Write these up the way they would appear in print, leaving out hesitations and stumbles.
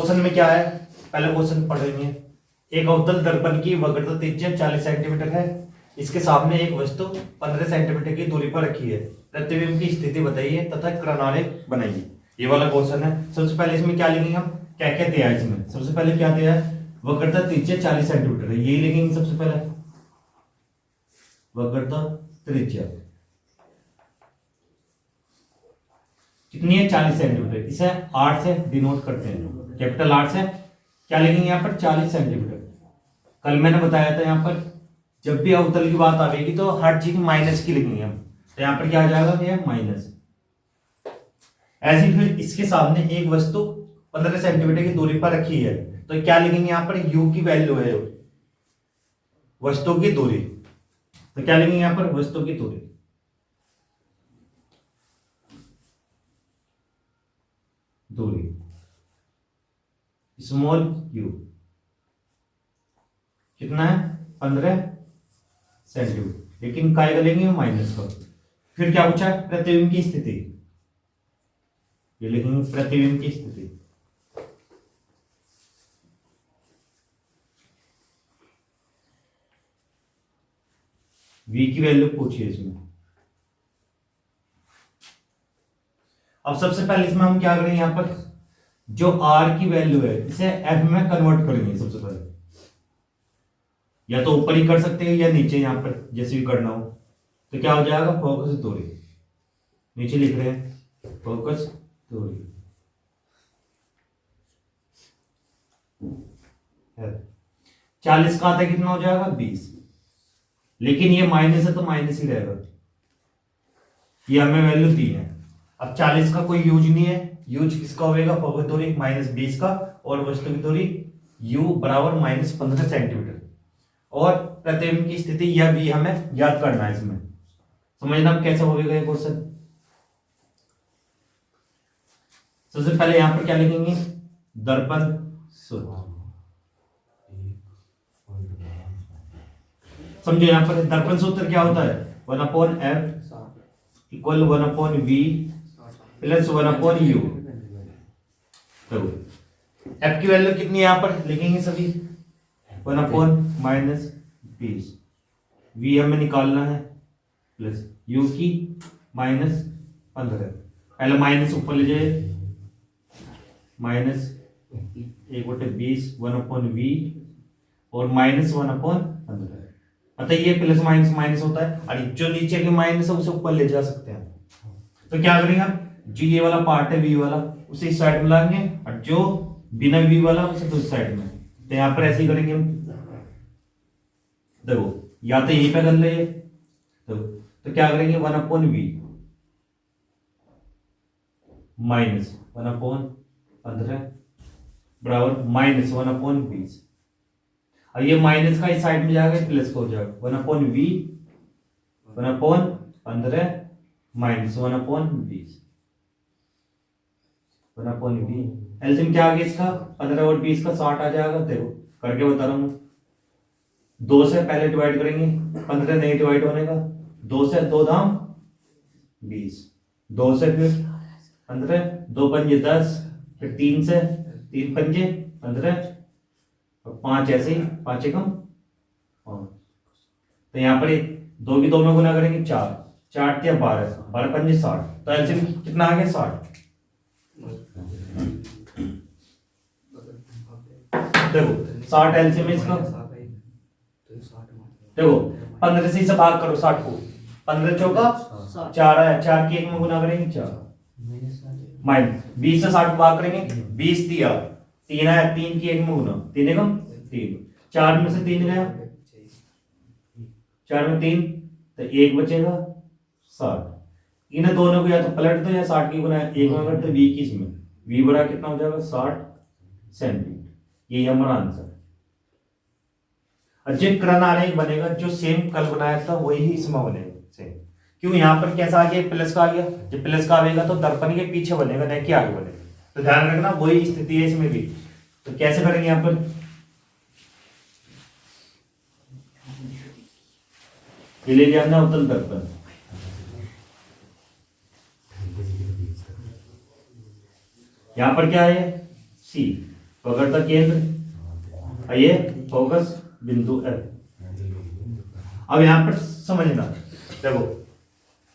Question में क्या है, पहले क्वेश्चन पढ़ेंगे। एक अवतल दर्पण की वक्रता त्रिज्या 40 सेंटीमीटर है, इसके सामने एक वस्तु 15 सेंटीमीटर की दूरी पर रखी है, प्रतिबिंब की स्थिति बताइए तथा क्रणालेख बनाइए। ये वाला क्वेश्चन है। सबसे पहले इसमें क्या लिखेंगे हम, क्या क्या दिया है इसमें। सबसे पहले क्या दिया है, वक्रता त्रिज्या 40 सेंटीमीटर है, यही लिखेंगे सबसे पहले। वक्रता त्रिज्या कितनी है, 40 सेंटीमीटर। इसे 8 से डिनोट करते हैं, कैपिटल 8 से। क्या लिखेंगे यहाँ पर, 40 सेंटीमीटर। कल मैंने बताया था यहाँ पर जब भी अवतल की बात आएगी तो हर चीज माइनस की लिखेंगे हम, तो यहाँ पर क्या आ जाएगा, ये माइनस। ऐसे फिर इसके सामने एक वस्तु 15 सेंटीमीटर की दूरी पर रखी है, तो क्या लिखेंगे यहाँ पर, u की वैल्यू है वस्तु की दूरी, तो क्या लिखेंगे यहाँ पर, वस्तु की दूरी। दूरी स्मॉल u कितना है, 15 सेंटीमीटर, लेकिन काय का लेंगे, माइनस का। फिर क्या पूछा है, प्रतिबिंब की स्थिति, ये लिखेंगे प्रतिबिंब की स्थिति। v की वैल्यू पूछिए इसमें। अब सबसे पहले इसमें हम क्या करेंगे, यहां पर जो r की वैल्यू है इसे f में कन्वर्ट करेंगे सबसे पहले। या तो ऊपर ही कर सकते हैं या नीचे, यहां पर जैसे भी करना हो। तो क्या हो जाएगा, फोकस दूरी, नीचे लिख रहे हैं फोकस दूरी है 40 का आता है, कितना हो जाएगा, 20। लेकिन ये माइनस है तो माइनस ही रहेगा, ये हमें वैल्यू दी है। अब 40 का कोई यूज नहीं है, यूज किसका होगा, फोकस दूरी -20 का, और वस्तु की दूरी u बराबर -15 सेंटीमीटर। और प्रतिबिंब की स्थिति यह भी हमें याद करना है इसमें। समझना कैसे होगा ये क्वेश्चन। सबसे पहले यहां पर क्या लिखेंगे, दर्पण सूत्र। समझो यहां पर दर्पण सूत्र क्या होता है, 1/f equal 1/v plus 1/u। तो f की वैल्यू कितनी है, यहां पर लिखेंगे सभी 1/-20, v हमें निकालना है, प्लस u की -15। पहले माइनस ऊपर ले जाए, -1/20 1/v और -1/15। पता ये प्लस माइनस माइनस होता है, और जो नीचे के माइनस है उसे ऊपर ले जा सकते हैं। तो क्या करेंगे हम, जो ये वाला पार्ट है v वाला उसे इस साइड में लाएंगे, और जो बिना v वाला उसे दूसरी साइड में। तो यहां पर ऐसे ही करेंगे हम। देखो या तो यहीं पे कर ले, तो क्या करेंगे, 1/v माइनस 1/15 बराबर -1/20। अब ये माइनस का इस साइड में जाएगा, प्लस का हो जाएगा 1/v 1/15 माइनस 1/20 1/v। एलसीएम क्या आ गया इसका, 15 और 20 का 60 आ जाएगा। देखो करके बता रहा हूं, 2 से पहले डिवाइड करेंगे, 15 नहीं डिवाइड होने का, 2 से 2 दाम 20, 2 से फिर 15, 2 पंजे 10, फिर 3 से 3 पंजे 15, और 5 ऐसे ही 5 एकम 5। तो यहाँ पर 2 की 2 में गुना करेंगे 4, 4 या 12, 12 पंजे 60। तो एलसीएम कितना आ गया, 60। देखो 60 एलसीएम इसका। देखो 15 से इसे भाग करो 60 को, 15 चौका 4 है, 4 के 1 में गुना करेंगे 4, माइनस 20 से 60 भाग करेंगे, 20 दिया 3 है, 3 की 1 में गुना, 3 एकम 3, 4 में से 3 गया, 4 में 3, तो 1 बचेगा 60। इन दोनों को या तो पलट दो या 60 की गुना 1 में करते, 20 में v बड़ा कितना हो जाएगा, 60 सेंटीमीटर। यही हमारा आंसर है। जो क्रणालेख बनेगा, जो सेम कल बनाया था वही इसमें बनेगा सेम। क्यों, यहाँ पर कैसा आ गया, प्लस का आ गया। जब प्लस का आएगा तो दर्पण के पीछे बनेगा, नहीं कि आगे बनेगा। तो ध्यान रखना वही स्थिति है इसमें भी। तो कैसे करेंगे यहाँ पर, ये ले लिया हमने अवतल दर्पण, यहां पर क्या है, सी पकड़ता केंद्र, ये फोकस बिंदु F। अब यहां पर समझना, देखो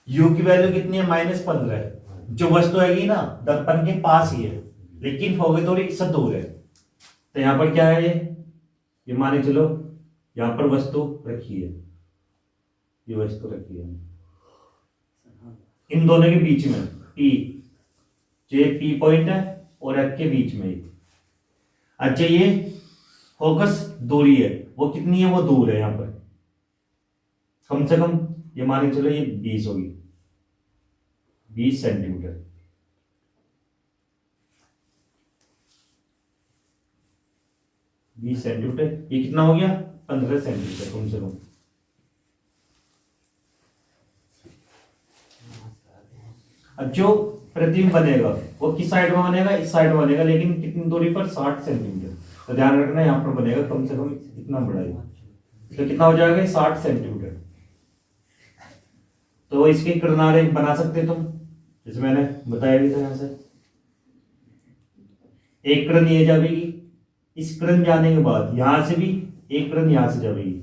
u की वैल्यू कितनी है, -15 है। जो वस्तु आएगी ना दर्पण के पास ही है, लेकिन होगी थोड़ी इससे दूर है। तो यहां पर क्या है, ये माने चलो यहां पर वस्तु रखी है, ये वस्तु रखी है इन दोनों के बीच में P, जो P पॉइंट है और F के बीच में। अच्छा ये फोकस दूरी है, वो कितनी है, वो दूर है यहां पर कम से कम, ये मान के चलो ये 20 होगी, 20 सेंटीमीटर। ये कितना हो गया, 15 सेंटीमीटर कम से कम। अब जो प्रतिबिंब बनेगा वो किस साइड में बनेगा, इस साइड में बनेगा, लेकिन कितनी दूरी पर, 60 सेंटीमीटर। तो ध्यान रखना यहाँ पर बनेगा कम से कम इतना बड़ा है, तो कितना हो जाएगा, 60 सेंटीमीटर। तो इसके किनारे बना सकते तुम, जैसे मैंने बताया भी था। यहां से एक किरण ये जाएगी, इस किरण जाने के बाद यहां से भी एक किरण यहां से जाएगी,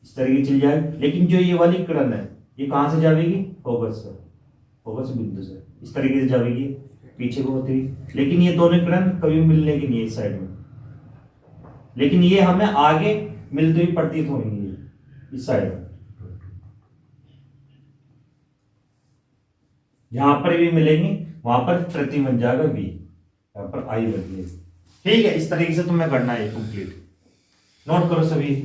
इस तरीके चल जाए। लेकिन जो ये वाली किरण है ये कहां से जाएगी, फोकस से, फोकस बिंदु से इस तरीके से जाएगी पीछे को होती हुई। लेकिन ये दोनों किरण कभी मिलने की नहीं है इस साइड में, लेकिन ये हमें आगे मिलती हुई प्रतीत होंगी इस साइड में। यहां पर भी मिलेंगी, वहां पर प्रतिबिंब बन जाएगा V, यहां पर I बन गई। ठीक है, इस तरीके से तुम्हें करना है कंप्लीट, नोट करो सभी।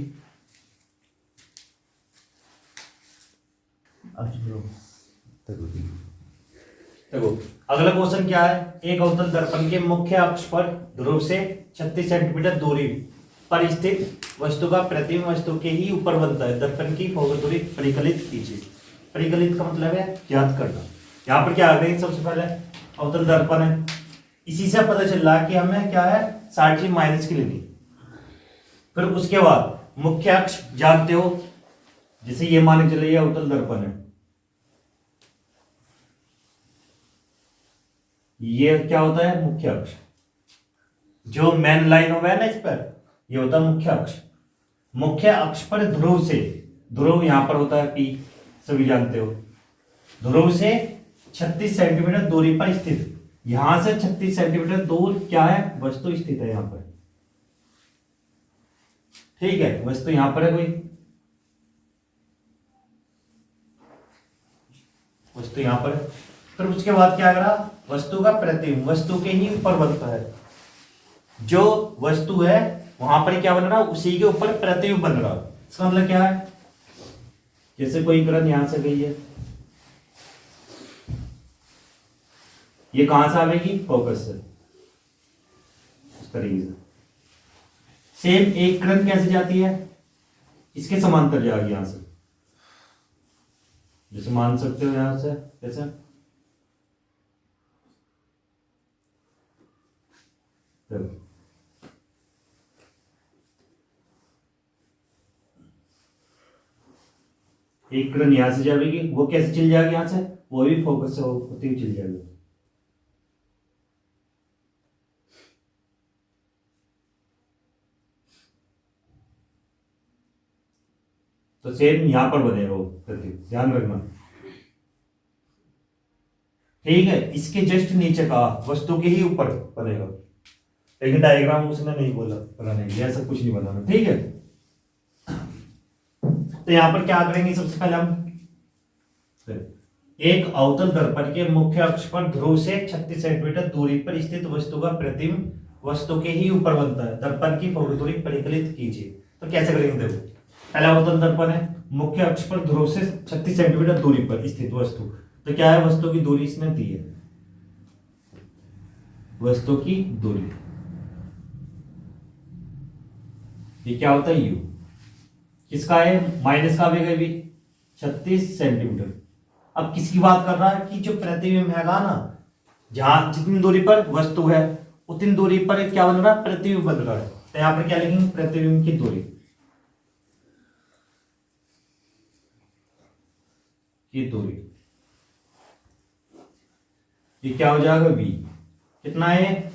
देखो अगला क्वेश्चन क्या है, एक अवतल दर्पण के मुख्य अक्ष पर ध्रुव से 36 सेंटीमीटर दूरी पर स्थित वस्तु का प्रतिबिंब वस्तु के ही ऊपर बनता है। दर्पण की फोकस दूरी परिकलित कीजिए। परिकलित का मतलब है ज्ञात करना। यहाँ पर क्या आ गई, सबसे पहले अवतल दर्पण है, इसी से पता चल रहा है कि हमें क्या है, 60 माइनस की लेनी। फिर उसके बाद मुख्य अक्ष जानते हो, जैसे ये मान के चलिए अवतल दर्पण है, ये क्या होता है, मुख्य अक्ष। जो मेन लाइन होगा ना इस पर, ये होता है मुख्य अक्ष। मुख्य अक्ष पर ध्रुव से, ध्रुव यहां पर होता है P, सभी जानते हो। ध्रुव से 36 सेंटीमीटर दूरी पर स्थित, यहां से 36 सेंटीमीटर दूर क्या है, वस्तु स्थित है यहां पर। ठीक है, वस्तु यहां पर है, कोई वस्तु यहां पर है। फिर उसके बाद क्या करा, वस्तु का प्रतिबिंब वस्तु के ही ऊपर बनता है। जो वस्तु है वहां पर क्या बन रहा, उसी के ऊपर प्रतिबिंब बन रहा। इसका मतलब क्या है, जैसे कोई किरण यहां से गई है, ये कहां से आवेगी, फोकस से, इस तरीके से। सेम एक किरण कैसे जाती है, इसके समांतर जाएगी यहां से, जैसे मान सकते हो यहां से, कैसे, एक किरण यहां से जाएगी, वो कैसे चल जाएगी यहां से, वो भी फोकस से होती हुई चल जाएगी। तो सेम यहां पर बनेगा वो प्रतीक, ध्यान रखना। ठीक है, इसके जस्ट नीचे का वस्तु के ही ऊपर बनेगा, लेकिन डायग्राम उसने नहीं बोला बनाने के लिए, ऐसा कुछ नहीं बनाना। ठीक है, तो यहां पर क्या करेंगे, सबसे पहले हम एक अवतल दर्पण के मुख्य अक्ष पर ध्रुव से 36 सेंटीमीटर दूरी पर स्थित वस्तु का प्रतिबिंब वस्तु के ही ऊपर बनता है। दर्पण की फोकस दूरी परिकलित कीजिए। तो कैसे करेंगे, देखो पहला अवतल दर्पण है, मुख्य अक्ष पर ध्रुव से 36 सेंटीमीटर दूरी पर स्थित वस्तु। तो क्या है, वस्तु की दूरी इसमें दी है, वस्तु की दूरी, ये क्या होता है, U। किसका है, माइनस का भी 36 सेंटीमीटर। अब किसकी बात कर रहा है, कि जो प्रतिबिंब है ना, जहां जितनी दूरी पर वस्तु है उतनी दूरी पर क्या बन रहा है, प्रतिबिंब बन रहा है। तो यहां पर क्या लिखेंगे, प्रतिबिंब की दूरी की दूरी, ये क्या हो जाएगा, V। कितना है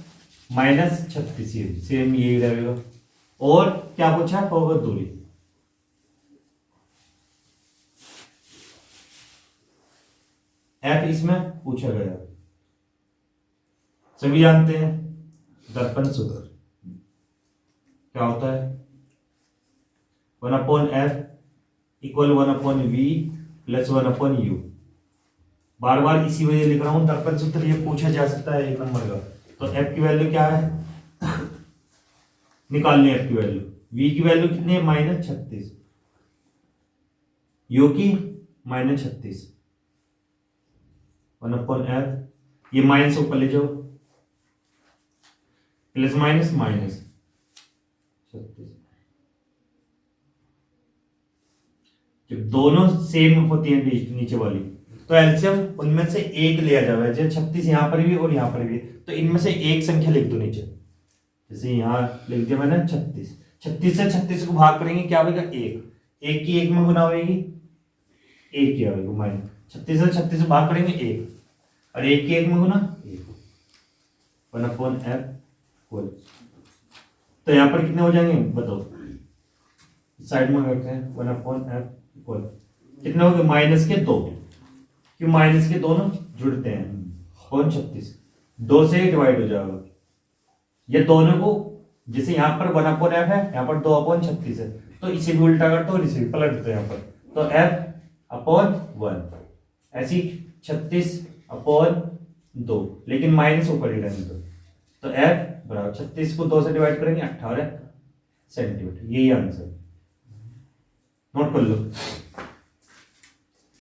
-36, सेम यही रहेगा। और क्या पूछा, फोकस दूरी। एफ इसमें पूछा गया, सभी जानते हैं दर्पण सूत्र क्या होता है, 1/f equal 1/v plus 1/u। बार बार इसी वजह लिख रहा हूं, दर्पण सूत्र ये पूछा जा सकता है 1 नंबर का। तो एफ की वैल्यू क्या है, निकालनी है एफ की वैल्यू। v की वैल्यू कितनी है -36, u की -36, 1/f, ये माइनस ऊपर ले जाओ, प्लस माइनस -36। जब दोनों सेम होती है नीचे वाली, तो एलसीएम उनमें से एक लिया जाएगा। जैसे 36 यहां पर भी और यहां पर भी, तो इनमें से एक संख्या लिख दो नीचे। जैसे यहां लिख दिया मैंने 36, 36 से 36 को भाग करेंगे क्या होगा, एक की एक में गुना होगी, एक क्या होगा माइनस 36 से 36 को भाग करेंगे एक, और एक की एक में गुना 1/f। तो यहां पर कितने हो जाएंगे बताओ, साइड में रखते हैं 1/f इक्वल कितने हो गए -2, क्यों माइनस के दोनों जुड़ते हैं, 36 2 से डिवाइड हो जाएगा। ये दोनों को, जैसे यहाँ पर 1/f है, यहाँ पर 2/36 है, तो इसे भी उल्टा करते और इसे भी पलट देते हैं यहाँ पर, तो f/1 ऐसी 36/2, लेकिन माइनस ऊपर ही रहने दो। तो f बराबर 36 को 2 से डिवाइड करेंगे 18 सेंटीमीटर, यही आंसर, नोट कर लो।